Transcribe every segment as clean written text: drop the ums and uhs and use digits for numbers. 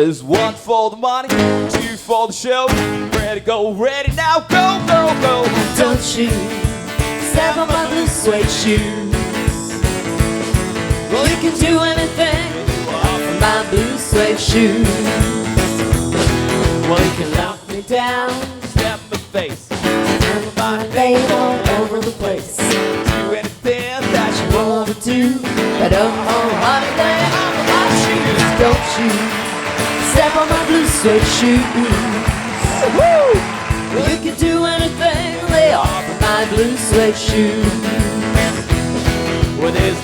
There's one for the money, two for the show. Ready, go, ready now, go, girl, go. Don't you step on my blue suede shoes. Well, you can do anything off of my blue suede shoes. Well, you can knock me down, Step in my face, turn my body babe all over the place. do anything that you want. Want to do, but honey, lay off of my shoes. Don't you step on my blue suede shoes. Woo! Well, you can do anything, lay off of my blue suede shoes. Well, there's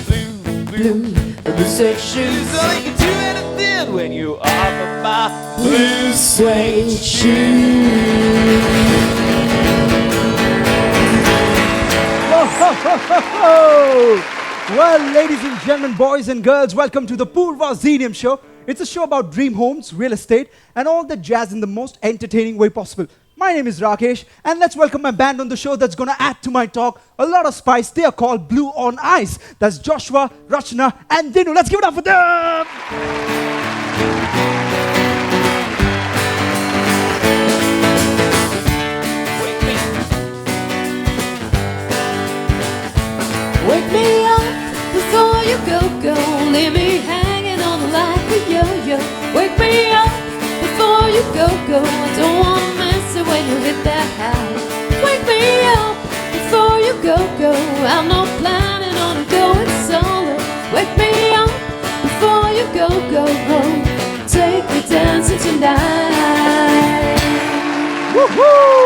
Blue suede shoes. so you can do anything when you offer my Blue suede shoes. Well, ladies and gentlemen, boys and girls, welcome to the Purva Zenium show. It's a show about dream homes, real estate, and all that jazz in the most entertaining way possible. My name is Rakesh, and let's welcome my band on the show that's gonna add to my talk a lot of spice. They are called Blue on Ice. That's Joshua, Rachna, and Dinu. Let's give it up for them! Wake me up before you go. Leave me hanging on the line for yo-yo. Wake me up before you go. I don't wanna miss it when you hit that high. Wake me up before you go. I'm not planning on going solo. Wake me up before you go home. Take me dancing tonight. Woohoo!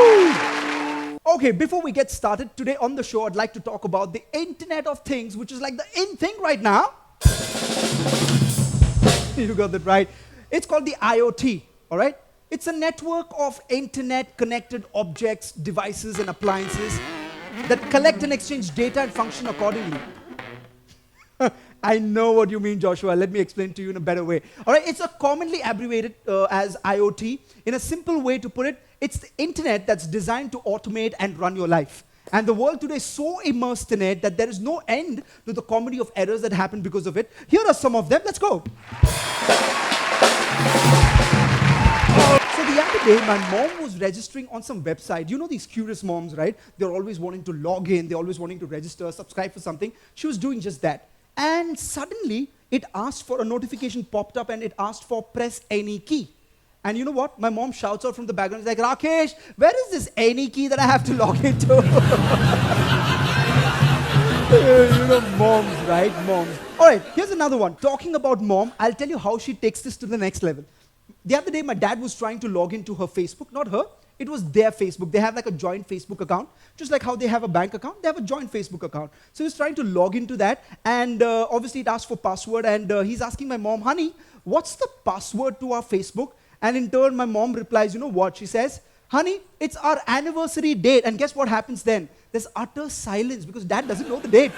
Okay, before we get started, today on the show, I'd like to talk about the Internet of Things, which is like the in thing right now. You got that right. It's called the IoT, all right? It's a network of internet-connected objects, devices, and appliances that collect and exchange data and function accordingly. I know what you mean, Joshua. Let me explain to you in a better way. All right, it's a commonly abbreviated as IoT. In a simple way to put it, it's the internet that's designed to automate and run your life. And the world today is so immersed in it that there is no end to the comedy of errors that happen because of it. Here are some of them. Let's go. So the other day, my mom was registering on some website. You know these curious moms, right? They're always wanting to log in. They're always wanting to register, subscribe for something. She was doing just that. And suddenly, it asked for a notification popped up and it asked for press any key. And you know what? My mom shouts out from the background, it's like, Rakesh, where is this any key that I have to log into? You know, moms, right? Moms. All right, here's another one. Talking about mom, I'll tell you how she takes this to the next level. The other day, my dad was trying to log into her Facebook, not her. It was their Facebook. They have like a joint Facebook account. Just like how they have a bank account, they have a joint Facebook account. So he's trying to log into that, and obviously it asks for password, and he's asking my mom, honey, what's the password to our Facebook? And in turn, my mom replies, you know what? She says, honey, it's our anniversary date. And guess what happens then? There's utter silence because dad doesn't know the date.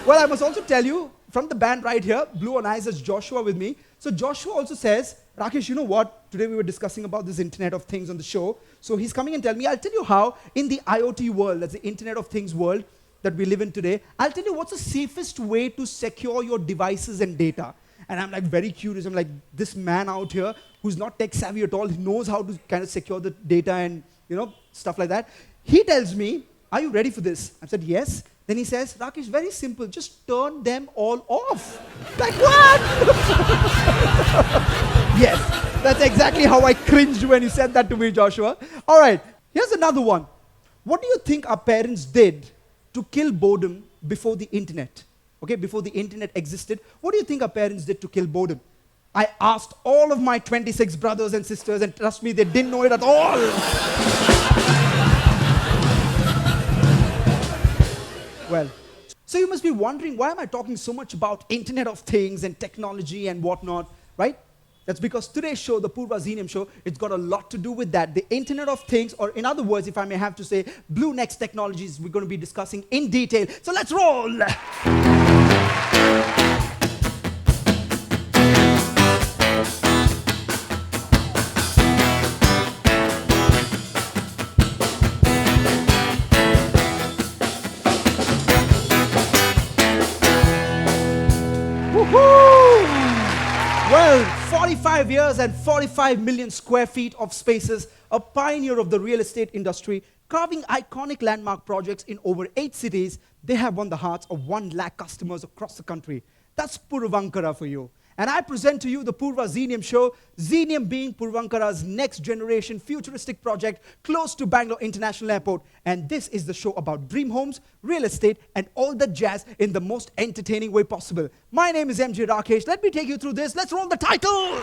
Well, I must also tell you, from the band right here, Blue on Ice, has Joshua with me. So Joshua also says, Rakesh, you know what? Today we were discussing about this Internet of Things on the show. So he's coming and telling me, I'll tell you how in the IoT world, that's the Internet of Things world that we live in today, I'll tell you what's the safest way to secure your devices and data. And I'm like very curious. I'm like, this man out here who's not tech savvy at all, he knows how to kind of secure the data and, you know, stuff like that. He tells me, are you ready for this? I said, yes. Then he says, Rakesh, very simple, just turn them all off. Like, what? Yes, that's exactly how I cringed when he said that to me, Joshua. All right, here's another one. What do you think our parents did to kill boredom before the internet? Okay, before the internet existed, what do you think our parents did to kill boredom? I asked all of my 26 brothers and sisters, and trust me, they didn't know it at all. Well, so you must be wondering, why am I talking so much about Internet of Things and technology and whatnot, right? That's because today's show, the Purva Zenium show, it's got a lot to do with that. The Internet of Things, or in other words, if I may have to say, Blue Nex technologies, we're going to be discussing in detail. So let's roll! 45 years and 45 million square feet of spaces, a pioneer of the real estate industry, carving iconic landmark projects in over 8 cities, they have won the hearts of 1 lakh customers across the country. That's Puravankara for you. And I present to you the Purva Zenium show, Zenium being Puravankara's next generation futuristic project close to Bangalore International Airport. And this is the show about dream homes, real estate, and all the jazz in the most entertaining way possible. My name is MJ Rakesh. Let me take you through this. Let's roll the titles.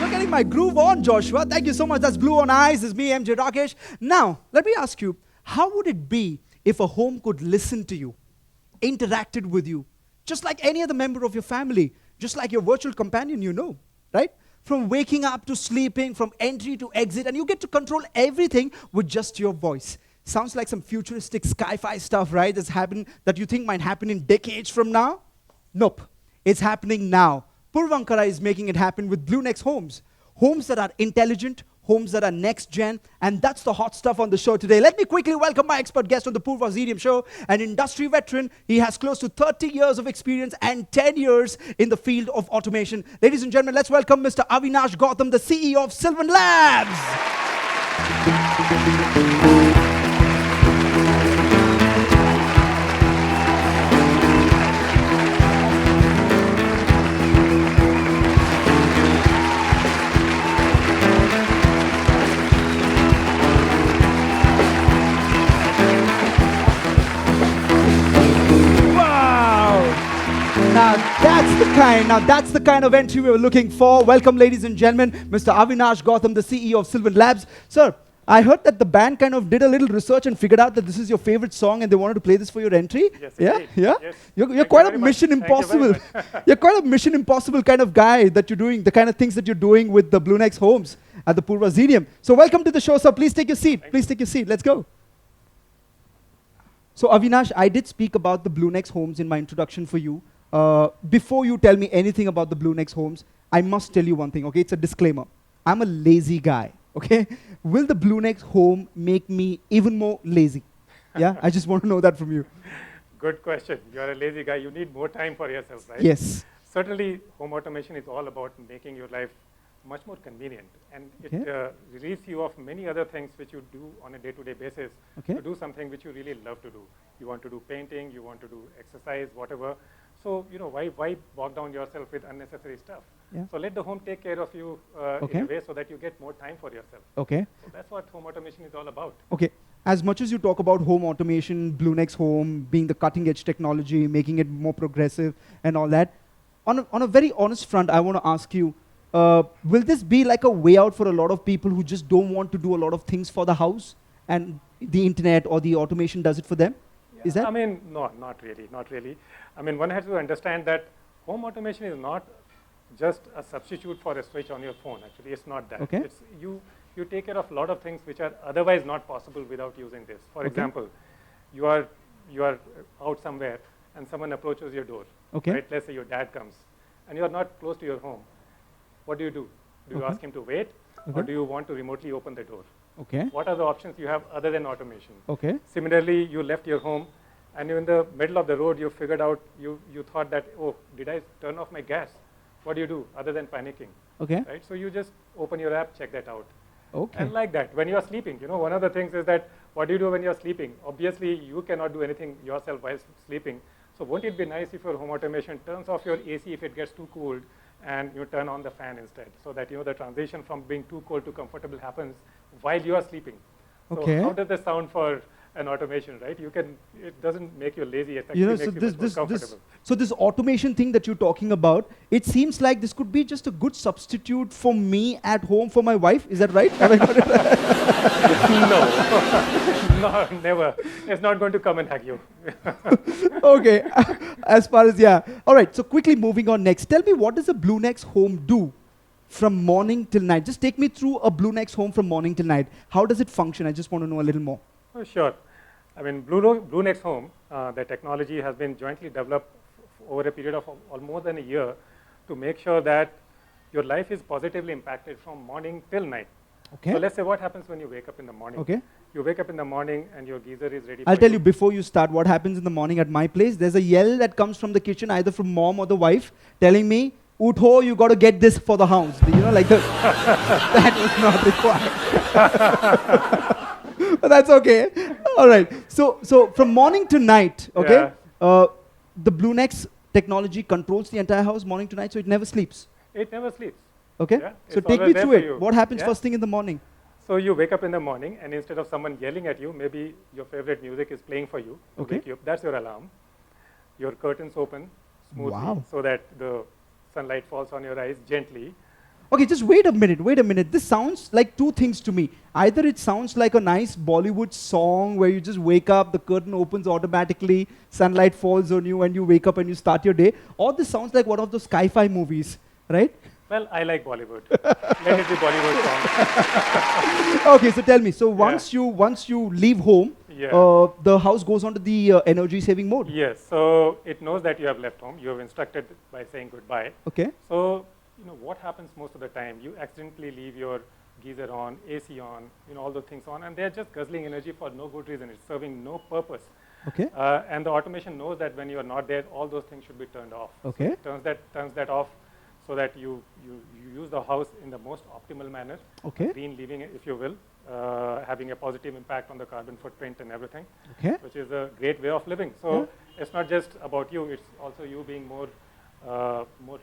You're getting my groove on, Joshua. Thank you so much. That's Blue on Eyes. It's me, MJ Rakesh. Now, let me ask you, how would it be if a home could listen to you, interacted with you, just like any other member of your family, just like your virtual companion, you know, right? From waking up to sleeping, from entry to exit, and you get to control everything with just your voice. Sounds like some futuristic sci-fi stuff, right? That's happened that you think might happen in decades from now? Nope. It's happening now. Puravankara is making it happen with Blue Nex homes. Homes that are intelligent, homes that are next gen, and that's the hot stuff on the show today. Let me quickly welcome my expert guest on the Purva Zenium show, an industry veteran. He has close to 30 years of experience and 10 years in the field of automation. Ladies and gentlemen, let's welcome Mr. Avinash Gautam, the CEO of Sylvan Labs. Now that's the kind of entry we were looking for. Welcome, ladies and gentlemen, Mr. Avinash Gautam, the CEO of Sylvan Labs. Sir, I heard that the band kind of did a little research and figured out that this is your favorite song and they wanted to play this for your entry. Yes, yeah? indeed. Yeah? Yes. You're quite a Mission Impossible. You're quite a Mission Impossible kind of guy that you're doing, the kind of things that you're doing with the Blue Nex homes at the Purva Zenium. So welcome to the show, sir. Please take your seat. Please take your seat. Let's go. So Avinash, I did speak about the Blue Nex homes in my introduction for you. Before you tell me anything about the Blue Nex homes, I must tell you one thing, okay? It's a disclaimer. I'm a lazy guy, okay? Will the Blue Nex home make me even more lazy? Yeah, I just want to know that from you. Good question. You're a lazy guy. You need more time for yourself, right? Yes. Certainly, home automation is all about making your life much more convenient. And it relieves you of many other things which you do on a day-to-day basis to do something which you really love to do. You want to do painting, you want to do exercise, whatever. So, you know, why bog down yourself with unnecessary stuff? Yeah. So let the home take care of you in a way so that you get more time for yourself. Okay. So that's what home automation is all about. Okay. As much as you talk about home automation, Blue Nex home being the cutting edge technology, making it more progressive and all that, on a very honest front, I want to ask you, will this be like a way out for a lot of people who just don't want to do a lot of things for the house and the internet or the automation does it for them? Yeah, Is that? I mean, no, not really. I mean, one has to understand that home automation is not just a substitute for a switch on your phone. Actually, it's not that. Okay. It's you take care of a lot of things which are otherwise not possible without using this. For example, you are out somewhere and someone approaches your door. Okay. Right? Let's say your dad comes and you are not close to your home. What do? Do you ask him to wait or do you want to remotely open the door? Okay. What are the options you have other than automation? Okay. Similarly, you left your home and you're in the middle of the road, you figured out, you thought that, oh, did I turn off my gas? What do you do other than panicking? Okay. Right? So you just open your app, check that out. Okay. And like that, when you're sleeping, you know, one of the things is that, what do you do when you're sleeping? Obviously, you cannot do anything yourself while sleeping. So won't it be nice if your home automation turns off your AC if it gets too cold and you turn on the fan instead, so that, you know, the transition from being too cold to comfortable happens while you are sleeping. So Okay. how does this sound for an automation, right? It doesn't make you lazy, it You actually know, makes so you this, much more this, comfortable. this automation thing that you're talking about, it seems like this could be just a good substitute for me at home for my wife. Is that right? Have I got it right? No, never. It's not going to come and hug you. Okay, as far as, yeah. All right, so quickly moving on next. Tell me, what does a Blue Nex home do from morning till night? Just take me through a Blue Nex home from morning till night. How does it function? I just want to know a little more. Oh, sure. I mean, Blue Nex Home, the technology has been jointly developed over a period of more than a year to make sure that your life is positively impacted from morning till night. Okay. So let's say what happens when you wake up in the morning. Okay. You wake up in the morning and your geyser is ready I'll for tell you before you start what happens in the morning at my place. There's a yell that comes from the kitchen, either from mom or the wife, telling me, Utho, you got to get this for the house. You know, like that was not required. But that's okay. All right. So from morning to night, okay, the Blue Nex technology controls the entire house morning to night, so it never sleeps. It never sleeps. Okay. Yeah, So it's take me always there through for it. you. What happens Yeah. first thing in the morning? So you wake up in the morning, and instead of someone yelling at you, maybe your favorite music is playing for you to Okay. wake you up. That's your alarm. Your curtains open smoothly Wow. so that the sunlight falls on your eyes gently. Okay, just wait a minute. This sounds like two things to me. Either it sounds like a nice Bollywood song where you just wake up, the curtain opens automatically, sunlight falls on you, and you wake up and you start your day, or this sounds like one of those sci-fi movies, right? Well, I like Bollywood. Let it be Bollywood song. Okay, so tell me. So once you leave home, Yeah. the house goes on to the energy saving mode. Yes, so it knows that you have left home. You have instructed by saying goodbye. Okay. So, what happens most of the time? You accidentally leave your geyser on, AC on, all the things on, and they're just guzzling energy for no good reason. It's serving no purpose. Okay. And the automation knows that when you are not there, all those things should be turned off. Okay. So it turns that off so that you use the house in the most optimal manner. Okay. Green living, if you will, having a positive impact on the carbon footprint and everything, Okay. which is a great way of living. So it's not just about you, it's also you being more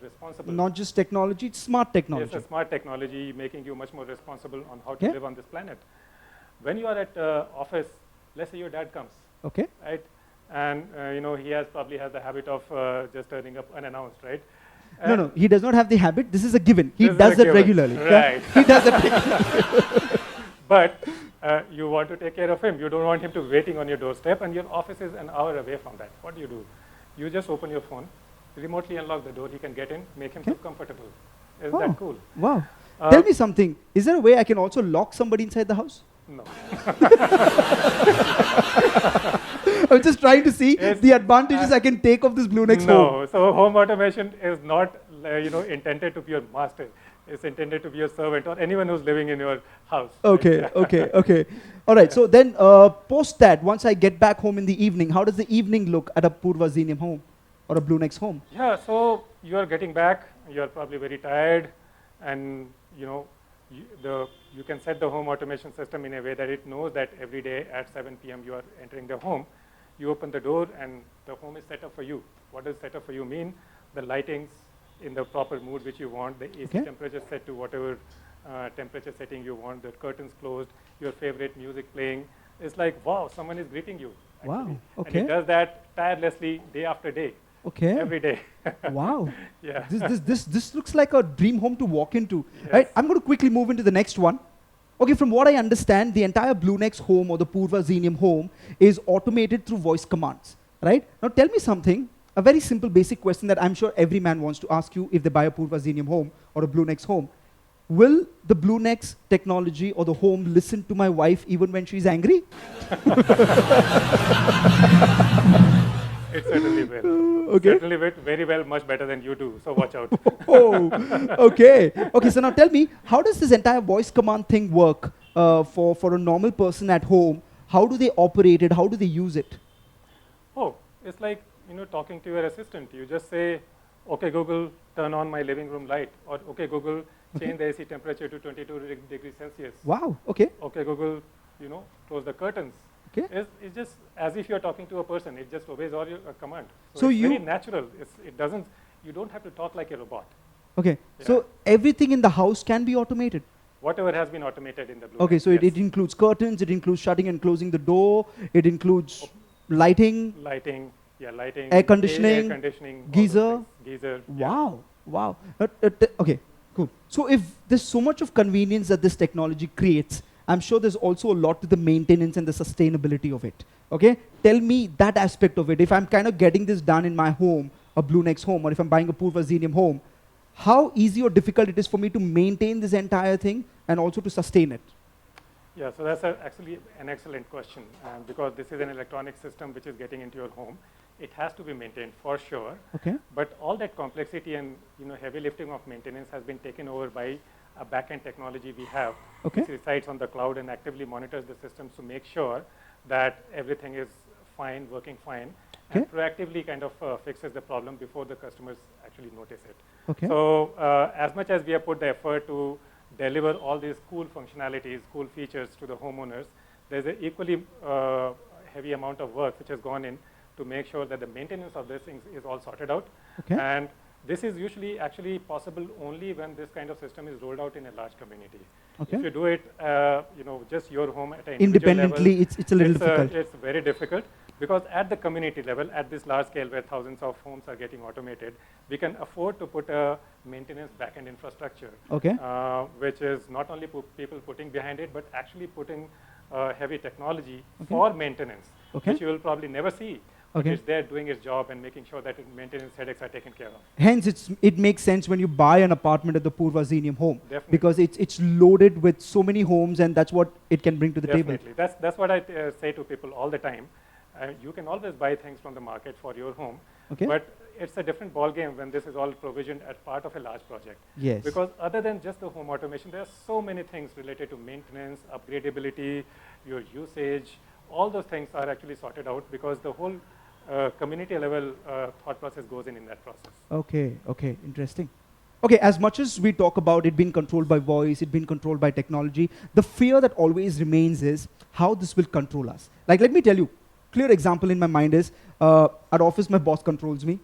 responsible. Not just technology, it's smart technology. Yes, a smart technology making you much more responsible on how to Okay. live on this planet. When you are at office, let's say your dad comes, Okay. right? And he probably has the habit of just turning up unannounced, right? No, he does not have the habit. This is a given. He This is does a it given. regularly. Right. He does it regularly. But you want to take care of him. You don't want him to waiting on your doorstep, and your office is an hour away from that. What do? You just open your phone, remotely unlock the door. He can get in, make himself comfortable. Isn't that cool? Wow. Tell me something. Is there a way I can also lock somebody inside the house? No. I'm just trying to see Yes. the advantages I can take of this Blue Nex home. No. So home automation is not intended to be your master. It's intended to be your servant or anyone who's living in your house. Okay, okay. All right, so then post that, once I get back home in the evening, how does the evening look at a Purva Zenium home or a Blue Nex home? Yeah, so you are getting back, you are probably very tired, and you can set the home automation system in a way that it knows that every day at 7 p.m. you are entering the home. You open the door and the home is set up for you. What does set up for you mean? The lightings in the proper mood which you want, the AC temperature set to whatever temperature setting you want, the curtains closed, your favorite music playing. It's like, wow, someone is greeting you. Actually. Wow, And okay. it does that tirelessly day after day, Okay. every day. Wow. Yeah. This looks like a dream home to walk into. Yes. Right? I'm going to quickly move into the next one. Okay, from what I understand, the entire Blue Nex home or the Purva Zenium home is automated through voice commands, right? Now tell me something, a very simple basic question that I'm sure every man wants to ask you if they buy a Purva Zenium home or a Blue Nex home. Will the Blue Nex technology or the home listen to my wife even when she's angry? It certainly will. Okay. Certainly will, very well, much better than you do, so watch out. Oh, okay. Okay, so now tell me, how does this entire voice command thing work for a normal person at home? How do they operate it? How do they use it? Oh, it's like, talking to your assistant. You just say, okay, Google, turn on my living room light. Or, okay, Google, change the AC temperature to 22 degrees Celsius. Wow, okay. Okay, Google, close the curtains. Okay. It's just as if you're talking to a person. It just obeys all your command. So it's you- very natural. You don't have to talk like a robot. Okay, Yeah. so everything in the house can be automated. whatever has been automated in the Blue Okay, Nex, so it includes curtains, it includes shutting and closing the door, it includes lighting, lighting, air conditioning, all those things. geyser. Geyser. Wow, wow. Okay, cool. So if there's so much of convenience that this technology creates, I'm sure there's also a lot to the maintenance and the sustainability of it. Okay, tell me that aspect of it. If I'm kind of getting this done in my home, a Blue Nex home, or if I'm buying a Purva Zenium home, how easy or difficult it is for me to maintain this entire thing and also to sustain it? Yeah, so that's actually an excellent question, because this is an electronic system which is getting into your home. It has to be maintained for sure. Okay. But all that complexity and heavy lifting of maintenance has been taken over by a back-end technology we have, Okay. which resides on the cloud and actively monitors the systems to make sure that everything is fine, working fine, and proactively kind of fixes the problem before the customers actually notice it. Okay. So as much as we have put the effort to deliver all these cool functionalities, cool features to the homeowners, there's an equally heavy amount of work which has gone in to make sure that the maintenance of these things is all sorted out. Okay. And this is usually actually possible only when this kind of system is rolled out in a large community. Okay. If you do it, just your home at an individual Independently, level, it's a little difficult. It's very difficult, because at the community level, at this large scale where thousands of homes are getting automated, we can afford to put a maintenance backend infrastructure, Okay. which is not only people putting behind it, but actually putting heavy technology for maintenance, Okay. which you will probably never see. Okay. It's there doing its job and making sure that maintenance headaches are taken care of. Hence, it makes sense when you buy an apartment at the Purva Zenium home. Definitely. Because it's loaded with so many homes, and that's what it can bring to the table. Definitely. That's what I say to people all the time. You can always buy things from the market for your home, Okay. but it's a different ballgame when this is all provisioned as part of a large project. Yes. Because other than just the home automation, there are so many things related to maintenance, upgradability, your usage. All those things are actually sorted out because the whole community level thought process goes in that process. Okay, interesting. Okay, as much as we talk about it being controlled by voice, it being controlled by technology, the fear that always remains is how this will control us. Like, let me tell you, clear example in my mind is, at office my boss controls me.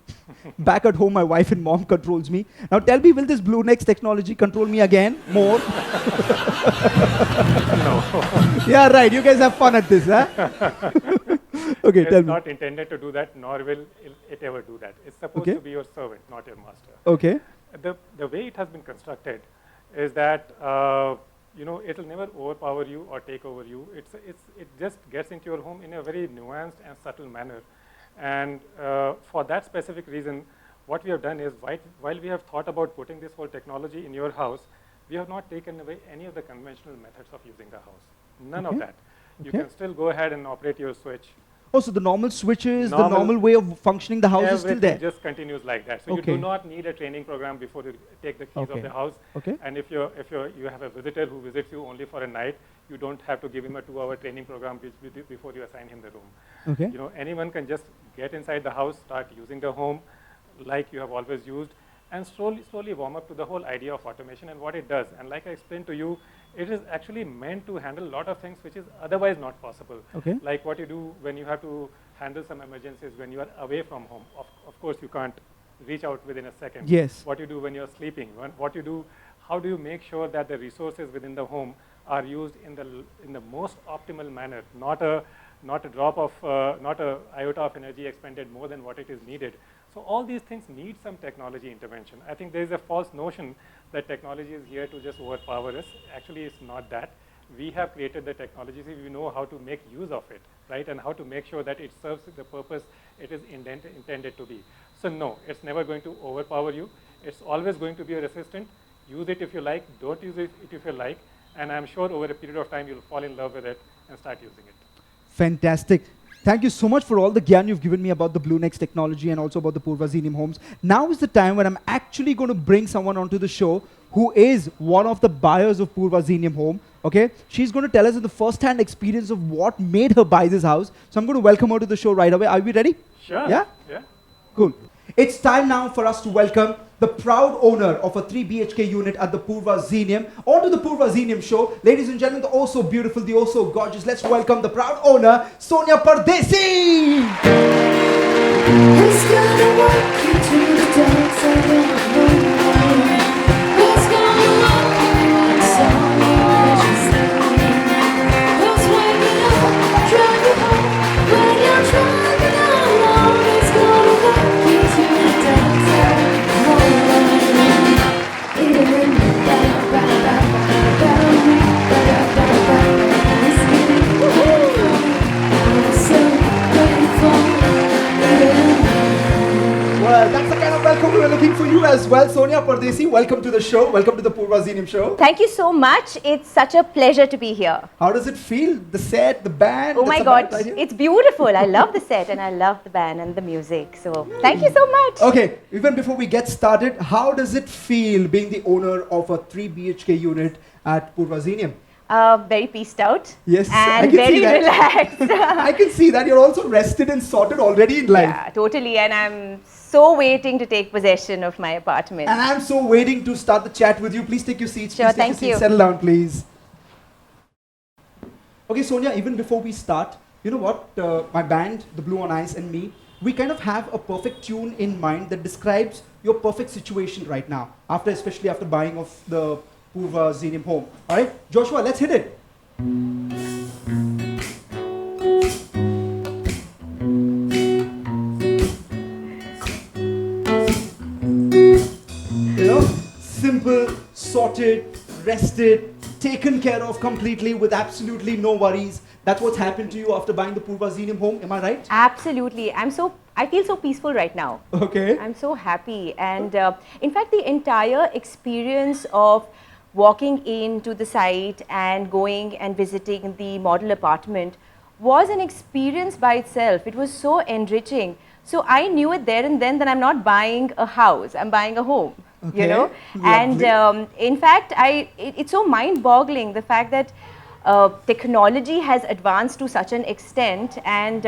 Back at home my wife and mom controls me. Now tell me, will this Blue Nex technology control me again more? No. Yeah, right, you guys have fun at this, huh? Okay, tell It's me. not intended to do that, nor will it ever do that. It's supposed Okay. to be your servant, not your master. Okay, The way it has been constructed is that it'll never overpower you or take over you. It just gets into your home in a very nuanced and subtle manner. And for that specific reason, what we have done is, while we have thought about putting this whole technology in your house, we have not taken away any of the conventional methods of using the house. None of Okay. that. You Okay. can still go ahead and operate your switch. oh, so the normal switches, the Normal- normal way of functioning the house is still Everything there. just continues like that. So you Okay. do not need a training program before you take the keys Okay. of the house. Okay. And if you have a visitor who visits you only for a night, you don't have to give him a 2-hour training program before you assign him the room. Okay. Anyone can just get inside the house, start using the home like you have always used, and slowly warm up to the whole idea of automation and what it does. And like I explained to you, it is actually meant to handle a lot of things which is otherwise not possible. Okay. Like what you do when you have to handle some emergencies when you are away from home. Of course, you can't reach out within a second. Yes. What you do when you're sleeping, how do you make sure that the resources within the home are used in the most optimal manner, not a iota of energy expended more than what it is needed. So all these things need some technology intervention. I think there is a false notion that technology is here to just overpower us. Actually, it's not that. We have created the technology, so we know how to make use of it, right? And how to make sure that it serves the purpose it is intended to be. So no, it's never going to overpower you. It's always going to be your assistant. Use it if you like, don't use it if you like. And I'm sure over a period of time, you'll fall in love with it and start using it. Fantastic. Thank you so much for all the gyan you've given me about the Blue Nex technology and also about the Purva Zenium homes. Now is the time when I'm actually going to bring someone onto the show who is one of the buyers of Purva Zenium home. Okay, she's going to tell us the first-hand experience of what made her buy this house. So I'm going to welcome her to the show right away. Are we ready? Sure. Yeah? Yeah. Cool. It's time now for us to welcome the proud owner of a 3 BHK unit at the Purva Zenium onto the Purva Zenium show. Ladies and gentlemen, the oh so beautiful, the oh so gorgeous. Let's welcome the proud owner, Sonia Pardesi. Who's gonna walk you to the dance? I don't know. Who's gonna walk you inside? as well. Sonia Pardesi, welcome to the show. Welcome to the Purva Zenium show. Thank you so much. It's such a pleasure to be here. How does it feel? The set, the band? Oh my God, it's beautiful. I love the set and I love the band and the music. So thank you so much. Okay, even before we get started, how does it feel being the owner of a 3 BHK unit at Purva Zenium? Very pieced out. Yes, and I can very see that. relaxed. I can see that you're also rested and sorted already in life. Yeah, totally. And I'm so waiting to take possession of my apartment. And I'm so waiting to start the chat with you. Please take your seats. Sure, Please take thank your seats. you. Settle down, please. Okay, Sonia, even before we start, you know what? My band, the Blue on Ice, and me, we kind of have a perfect tune in mind that describes your perfect situation right now, especially after buying of the Purva Zenium home. All right, Joshua, let's hit it. You know, simple, sorted, rested, taken care of completely with absolutely no worries. That's what's happened to you after buying the Purva Zenium home. Am I right? Absolutely. I feel so peaceful right now. Okay. I'm so happy. And in fact, the entire experience of walking into the site and going and visiting the model apartment was an experience by itself. It was so enriching. So I knew it there and then that I'm not buying a house, I'm buying a home. Okay. You know, Lovely. and in fact, it's so mind-boggling the fact that technology has advanced to such an extent, and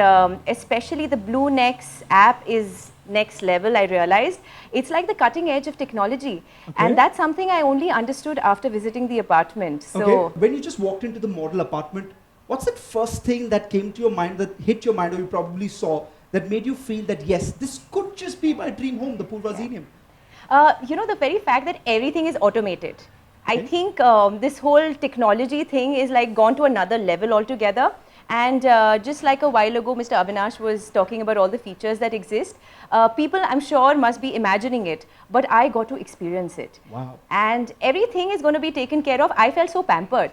especially the Blue Nex app is next level. I realized it's like the cutting edge of technology, and that's something I only understood after visiting the apartment. So Okay. When you just walked into the model apartment, what's that first thing that came to your mind, that hit your mind, or you probably saw, that made you feel that yes, this could just be my dream home, the Purva Zenium? you know, the very fact that everything is automated. I Okay. think this whole technology thing is like gone to another level altogether. And just like a while ago, Mr. Avinash was talking about all the features that exist. People, I'm sure, must be imagining it, but I got to experience it. Wow. And everything is going to be taken care of. I felt so pampered.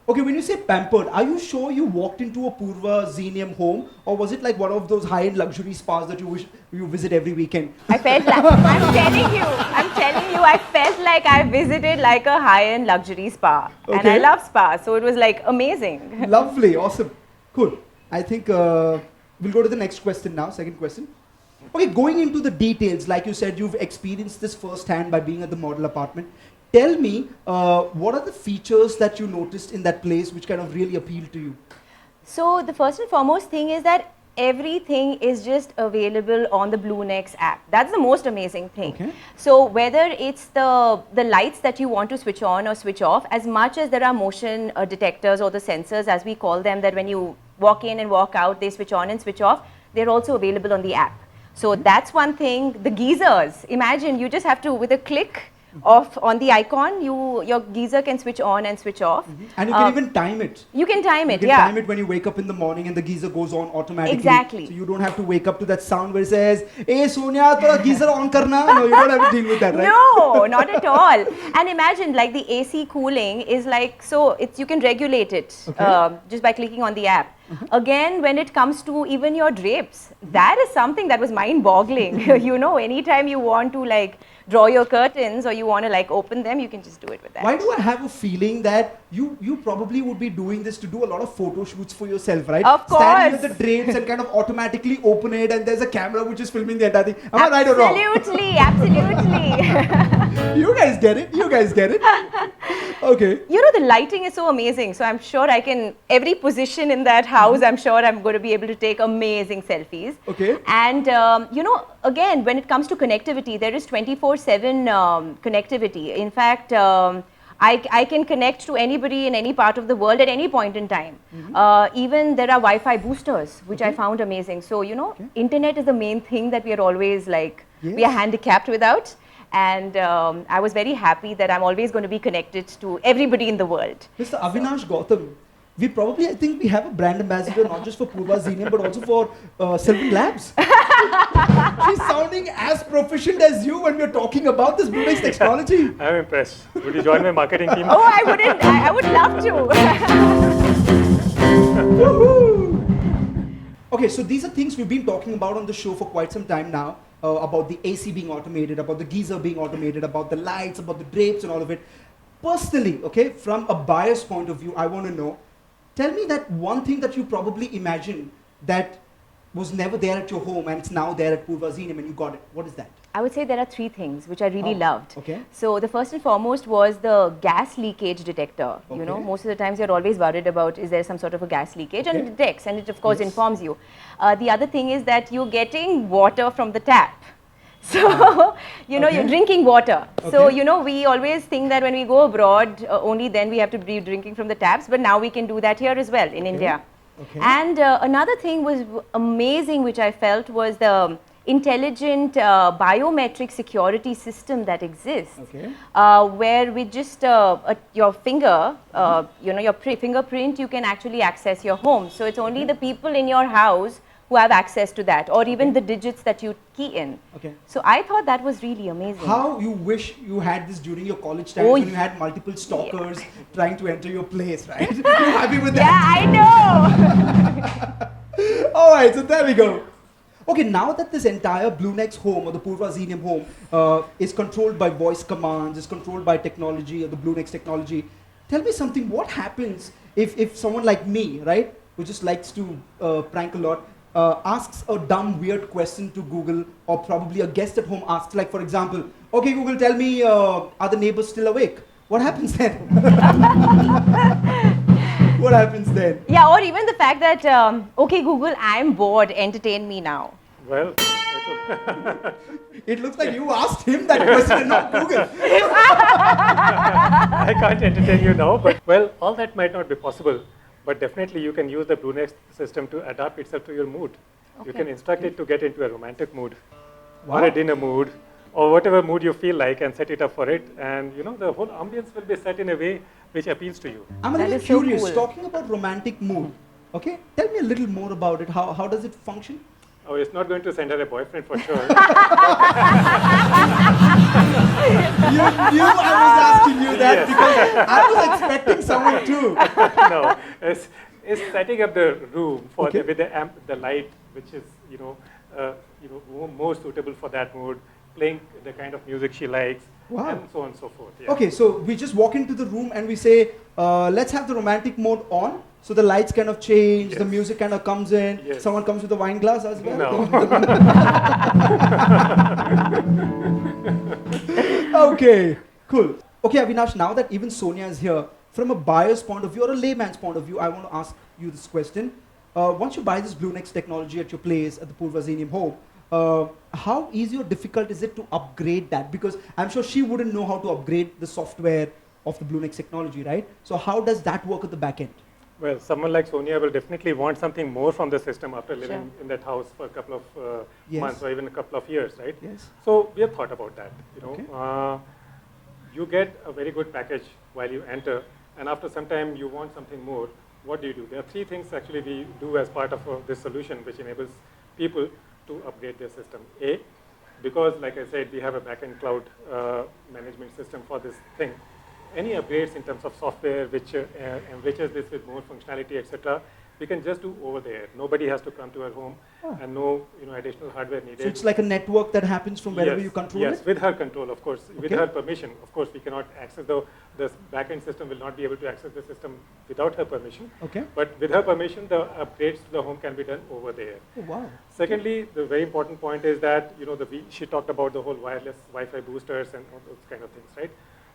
Okay, when you say pampered, are you sure you walked into a Purva Zenium home, or was it like one of those high-end luxury spas that you visit every weekend? I felt like, I'm telling you, I felt like I visited like a high-end luxury spa. And I Okay. love spas, so it was like amazing. Lovely, awesome, cool. I think we'll go to the next question now, second question. Okay, going into the details, like you said, you've experienced this firsthand by being at the model apartment. Tell me, what are the features that you noticed in that place which kind of really appealed to you? So the first and foremost thing is that everything is just available on the Blue Nex app. That's the most amazing thing. Okay. So whether it's the lights that you want to switch on or switch off, as much as there are motion detectors or the sensors as we call them, that when you walk in and walk out, they switch on and switch off, they're also available on the app. So that's one thing. The geysers, imagine you just have to, with a click of on the icon, your geyser can switch on and switch off. And you can even time it. You can time You it, can yeah. time it when you wake up in the morning and the geyser goes on automatically. Exactly. So you don't have to wake up to that sound where it says, "Hey Sonia, thoda geyser on karna." No, you don't have to deal with that, right? No, not at all. And imagine like the AC cooling is like, so it's, you can regulate it Okay. just by clicking on the app. Again, when it comes to even your drapes, that is something that was mind-boggling. You know, anytime you want to like draw your curtains or you want to like open them, you can just do it with that. Why do I have a feeling that you probably would be doing this to do a lot of photo shoots for yourself, right? Of Standing course. at the drapes and kind of automatically open it, and there's a camera which is filming the entire thing. Am I right or wrong? Absolutely, absolutely. You guys get it. You guys get it. Okay. You know, the lighting is so amazing. So I'm sure I can, every position in that house, I'm sure I'm going to be able to take amazing selfies. Okay. And, you know, again, when it comes to connectivity, there is 24/7 connectivity. In fact, I can connect to anybody in any part of the world at any point in time. Even there are Wi-Fi boosters, which I found amazing. So, you know, internet is the main thing that we are always like, we are handicapped without. And I was very happy that I'm always going to be connected to everybody in the world. Mr. Avinash Gautam, we probably, I think we have a brand ambassador not just for Purva Zenium but also for Sylvan Labs. She's sounding as proficient as you when we're talking about this Blue Nex technology. I'm impressed. Would you join my marketing team? Oh, I wouldn't. I would love to. Woohoo! Okay, so these are things we've been talking about on the show for quite some time now. about the AC being automated, about the geyser being automated, about the lights, about the drapes and all of it. Personally, okay, from a buyer's point of view, I want to know, tell me that one thing that you probably imagined that was never there at your home and it's now there at Purva Zenium and you got it. What is that? I would say there are 3 things which I really loved. Okay. So the first and foremost was the gas leakage detector. You know, Okay. most of the times you're always worried about is there some sort of a gas leakage, and it detects, and it of course Yes. informs you. The other thing is that you're getting water from the tap. So, you know, you're drinking water. So, Okay. you know, we always think that when we go abroad, only then we have to be drinking from the taps, but now we can do that here as well in India. Okay. And another thing was amazing, which I felt, was the intelligent biometric security system that exists, Okay. where with just your finger, you know, your fingerprint, you can actually access your home. So it's only the people in your house who have access to that, or even the digits that you key in. Okay. So I thought that was really amazing. How you wish you had this during your college times Oh, when you had multiple stalkers trying to enter your place, right? You're happy with that? Yeah, I know. All right, so there we go. Okay, now that this entire Blue Nex home or the Purva Zenium home is controlled by voice commands, is controlled by technology or the Blue Nex technology, tell me something, what happens if someone like me, right, who just likes to prank a lot, asks a dumb, weird question to Google, or probably a guest at home asks, like for example, okay Google, tell me, are the neighbors still awake? What happens then? What happens then? Yeah, or even the fact that, okay Google, I'm bored, entertain me now. Well, It looks like you asked him that question and not Google. I can't entertain you now, but well, all that might not be possible. But definitely you can use the Blue Nex system to adapt itself to your mood. You can instruct it to get into a romantic mood, or a dinner mood, or whatever mood you feel like, and set it up for it. And you know, the whole ambience will be set in a way which appeals to you. I'm a That little is so curious, cool. talking about romantic mood, okay? Tell me a little more about it. How does it function? Oh, it's not going to send her a boyfriend for sure. You knew I was asking you that Yes. because I was expecting someone too. No, it's setting up the room for Okay. with the light, which is more suitable for that mood, playing the kind of music she likes, Wow. and so on and so forth. Yeah. Okay, so we just walk into the room and we say, let's have the romantic mode on. So the lights kind of change, the Yes. music kind of comes in. Yes. Someone comes with a wine glass as well. No. Okay, cool. Okay, Avinash, now that even Sonia is here, from a buyer's point of view or a layman's point of view, I want to ask you this question. Once you buy this Blue Nex technology at your place, at the Purva Zenium home, how easy or difficult is it to upgrade that? Because I'm sure she wouldn't know how to upgrade the software of the Blue Nex technology, right? So how does that work at the back end? Well, someone like Sonia will definitely want something more from the system after living in that house for a couple of Yes. months or even a couple of years, right? Yes. So we have thought about that. You know, Okay. you get a very good package while you enter, and after some time you want something more. What do you do? There are 3 things actually we do as part of this solution, which enables people to upgrade their system. A, because like I said, we have a backend cloud management system for this thing. Any upgrades in terms of software which enriches this with more functionality, etc., we can just do over there. Nobody has to come to our home, and no additional hardware needed. So it's like a network that happens from wherever Yes, you control yes, it? with her control, of course, with Okay. her permission. Of course, we cannot access the backend system will not be able to access the system without her permission. Okay. But with her permission, the upgrades to the home can be done over there. Oh, wow. Secondly, the very important point is that she talked about the whole wireless Wi-Fi boosters and all those kind of things, right?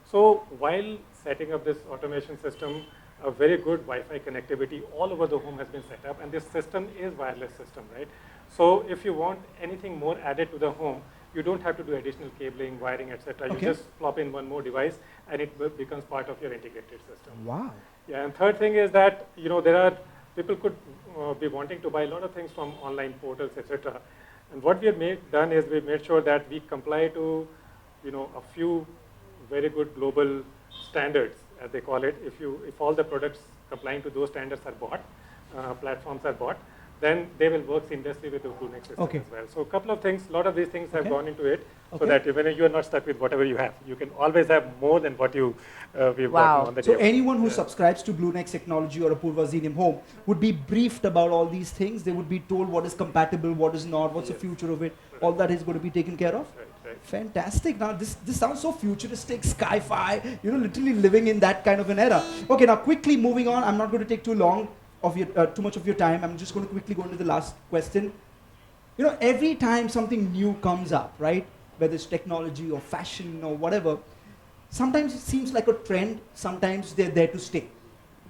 So while setting up this automation system, a very good Wi-Fi connectivity all over the home has been set up, and this system is wireless system, right? So if you want anything more added to the home, you don't have to do additional cabling, wiring, etc. Okay. You just plop in one more device, and it becomes part of your integrated system. Wow. Yeah, and third thing is that there are people could be wanting to buy a lot of things from online portals, etc. And what we have done is we made sure that we comply to a few very good global standards, as they call it. If all the products complying to those standards are bought, platforms are bought, then they will work seamlessly with the Blue Nex system Okay. as well. So a couple of things, a lot of these things have Okay. gone into it, so Okay. that when you are not stuck with whatever you have, you can always have more than what we've Wow. got on the So table. anyone who subscribes to Blue Nex technology or a Purva Zenium home would be briefed about all these things. They would be told what is compatible, what is not, what's the Yes. future of it. all that is going to be taken care of? Right. Fantastic. Now this sounds so futuristic, sci-fi, literally living in that kind of an era. Okay, now quickly moving on. I'm not going to take too much of your time. I'm just going to quickly go into the last question. Every time something new comes up, right? Whether it's technology or fashion or whatever, sometimes it seems like a trend, sometimes they're there to stay.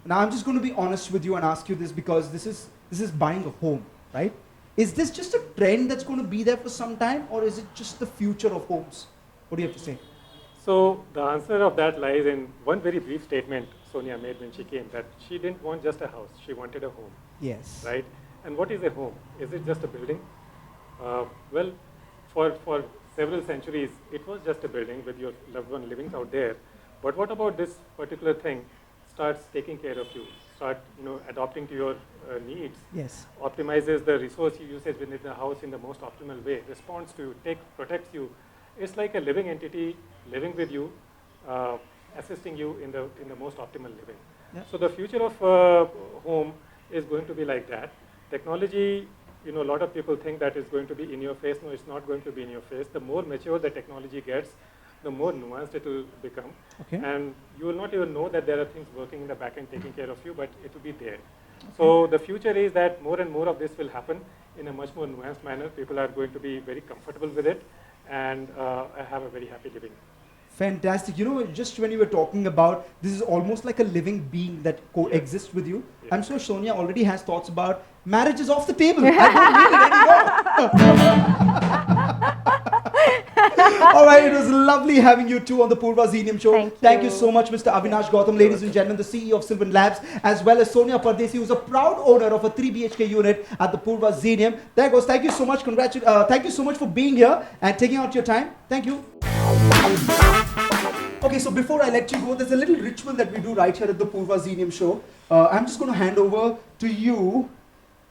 Now I'm just going to be honest with you and ask you this because this is buying a home, right? Is this just a trend that's going to be there for some time, or is it just the future of homes? What do you have to say? So the answer of that lies in one very brief statement Sonia made when she came, that she didn't want just a house, she wanted a home. Yes. Right? And what is a home? Is it just a building? Well, for several centuries, it was just a building with your loved one living out there. But what about this particular thing starts taking care of you, start adopting to your needs, Yes. optimizes the resource usage within the house in the most optimal way, responds to you, protects you. It's like a living entity living with you, assisting you in the most optimal living. Yeah. So the future of home is going to be like that. Technology, a lot of people think that it's going to be in your face. No, it's not going to be in your face. The more mature the technology gets, the more nuanced it will become. Okay. And you will not even know that there are things working in the back end taking care of you, but it will be there. Okay. So the future is that more and more of this will happen in a much more nuanced manner. People are going to be very comfortable with it and have a very happy living. Fantastic. Just when you were talking about this is almost like a living being that coexists with you. Yes. I'm sure Sonia already has thoughts about marriage is off the table. I don't need it anymore. All right, it was lovely having you two on the Purva Zenium show. Thank you so much, Mr. Avinash Gautam, ladies and gentlemen, the CEO of Sylvan Labs, as well as Sonia Pardesi, who's a proud owner of a 3 BHK unit at the Purva Zenium. There goes. Thank you so much. Thank you so much for being here and taking out your time. Thank you. Okay, so before I let you go, there's a little ritual that we do right here at the Purva Zenium show. I'm just going to hand over to you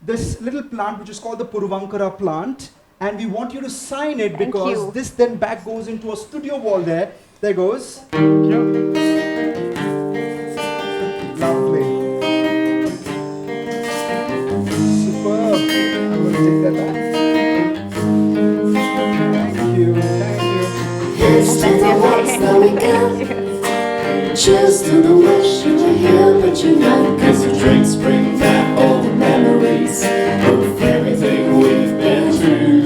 this little plant which is called the Puravankara plant, and we want you to sign it because this then back goes into a studio wall there. There goes. Thank you. Lovely. Superb. I'm going to take that back. Thank you. Thank you. Here's to the ones that we got. Cheers to the wish you were here, but you're not. Cause the drinks bring back all the memories of everything we've been through.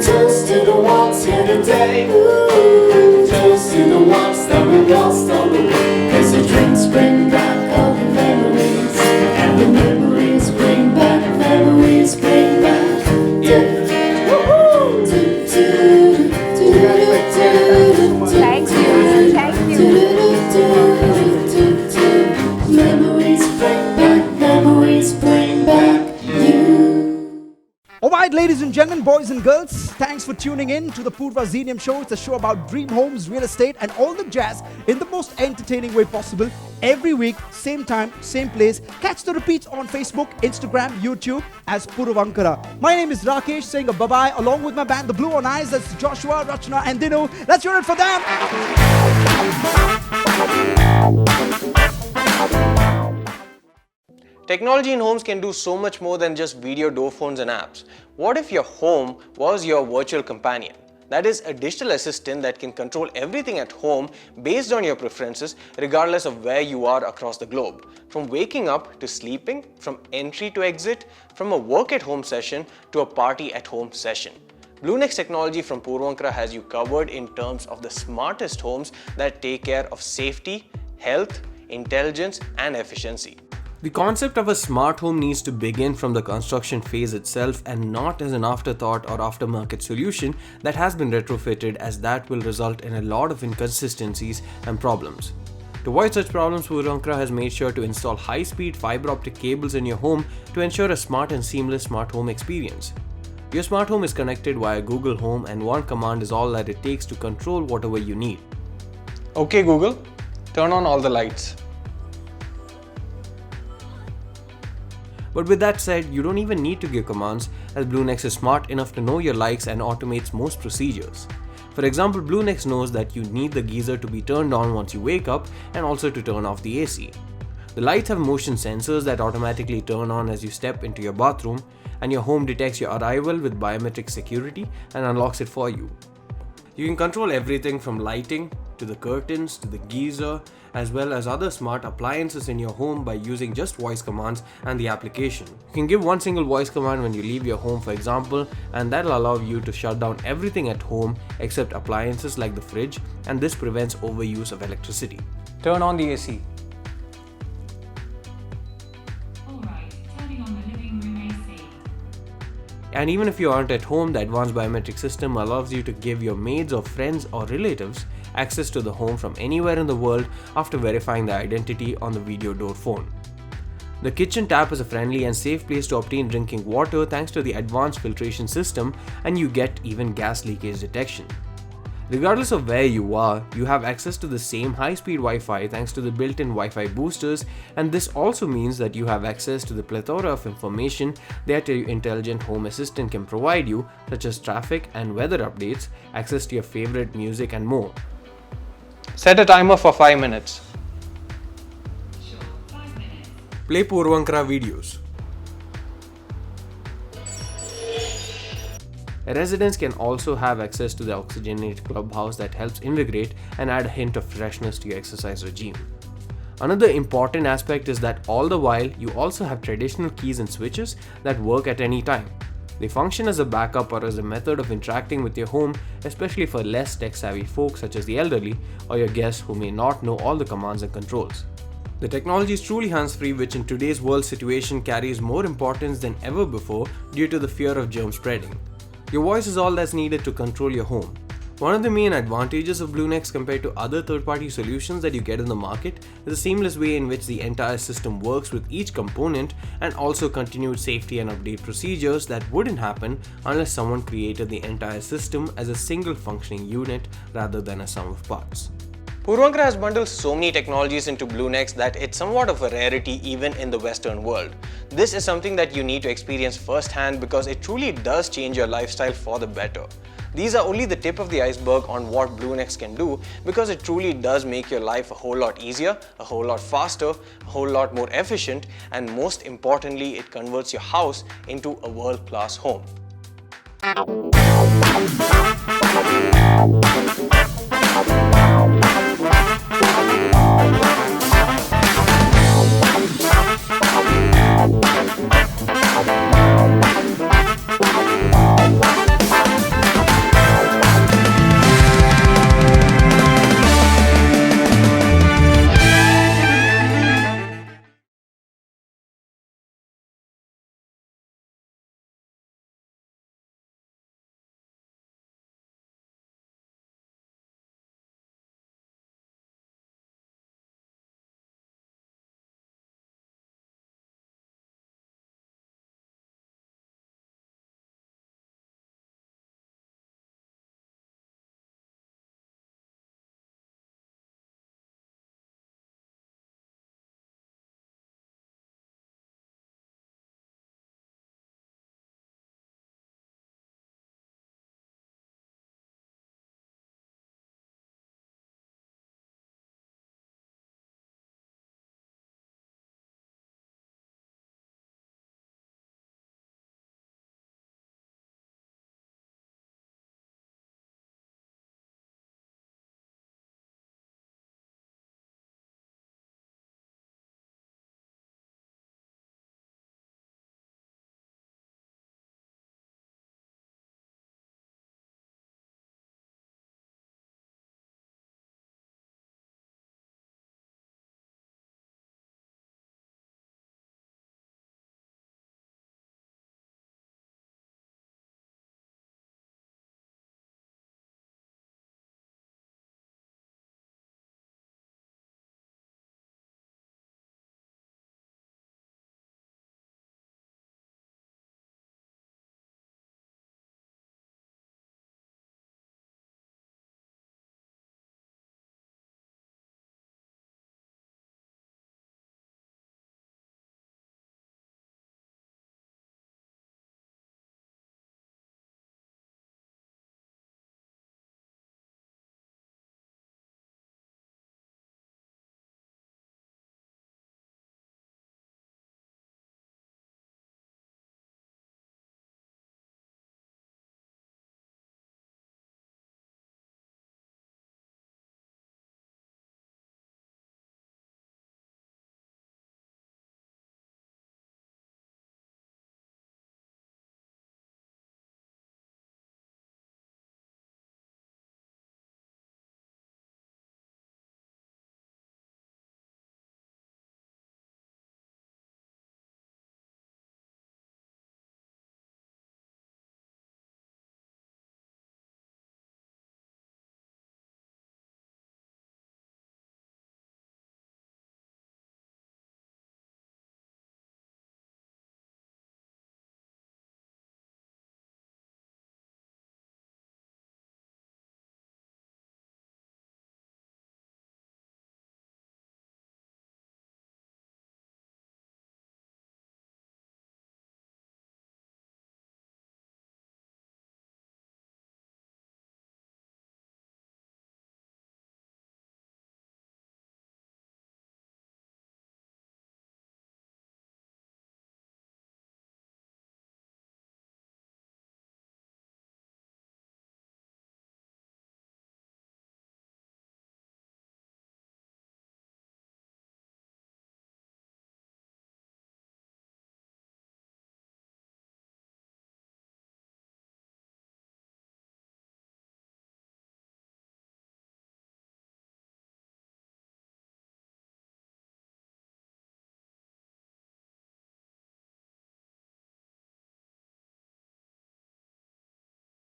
Toast to the ones here today. Ooh. Toast to the ones that we lost on the way. Cause the drinks bring back all the memories. And the memories bring back, memories bring back. Yeah. Thank you. Thank you. Memories bring back you. Alright, ladies and gentlemen, boys and girls, thanks for tuning in to the Purva Zenium show. It's a show about dream homes, real estate, and all the jazz in the most entertaining way possible. Every week, same time, same place. Catch the repeats on Facebook, Instagram, YouTube as Puravankara. My name is Rakesh, saying a bye-bye along with my band, the Blue Nex. That's Joshua, Rachna, and Dinu. Let's hear it for them. Technology in homes can do so much more than just video door phones and apps. What if your home was your virtual companion? That is, a digital assistant that can control everything at home based on your preferences, regardless of where you are across the globe. From waking up to sleeping, from entry to exit, from a work at home session to a party at home session. Blue Nex technology from Puravankara has you covered in terms of the smartest homes that take care of safety, health, intelligence, and efficiency. The concept of a smart home needs to begin from the construction phase itself and not as an afterthought or aftermarket solution that has been retrofitted, as that will result in a lot of inconsistencies and problems. To avoid such problems, Puravankara has made sure to install high-speed fiber optic cables in your home to ensure a smart and seamless smart home experience. Your smart home is connected via Google Home, and one command is all that it takes to control whatever you need. Okay Google, turn on all the lights. But with that said, you don't even need to give commands, as Blue Nex is smart enough to know your likes and automates most procedures. For example, Blue Nex knows that you need the geyser to be turned on once you wake up and also to turn off the AC. The lights have motion sensors that automatically turn on as you step into your bathroom, and your home detects your arrival with biometric security and unlocks it for you. You can control everything from lighting to the curtains to the geyser, as well as other smart appliances in your home by using just voice commands and the application. You can give one single voice command when you leave your home, for example, and that'll allow you to shut down everything at home except appliances like the fridge, and this prevents overuse of electricity. Turn on the AC. And even if you aren't at home, the advanced biometric system allows you to give your maids or friends or relatives access to the home from anywhere in the world after verifying the identity on the video door phone. The kitchen tap is a friendly and safe place to obtain drinking water thanks to the advanced filtration system, and you get even gas leakage detection. Regardless of where you are, you have access to the same high-speed Wi-Fi thanks to the built-in Wi-Fi boosters, and this also means that you have access to the plethora of information that your intelligent home assistant can provide you, such as traffic and weather updates, access to your favorite music and more. Set a timer for 5 minutes. Play Puravankara videos. Residents can also have access to the oxygenated clubhouse that helps invigorate and add a hint of freshness to your exercise regime. Another important aspect is that all the while you also have traditional keys and switches that work at any time. They function as a backup or as a method of interacting with your home, especially for less tech-savvy folks such as the elderly or your guests who may not know all the commands and controls. The technology is truly hands-free, which in today's world situation carries more importance than ever before due to the fear of germ spreading. Your voice is all that's needed to control your home. One of the main advantages of Blue Nex compared to other third-party solutions that you get in the market is the seamless way in which the entire system works with each component, and also continued safety and update procedures that wouldn't happen unless someone created the entire system as a single functioning unit rather than a sum of parts. Puravankara has bundled so many technologies into Blue Nex that it's somewhat of a rarity even in the Western world. This is something that you need to experience firsthand because it truly does change your lifestyle for the better. These are only the tip of the iceberg on what Blue Nex can do, because it truly does make your life a whole lot easier, a whole lot faster, a whole lot more efficient, and most importantly, it converts your house into a world-class home.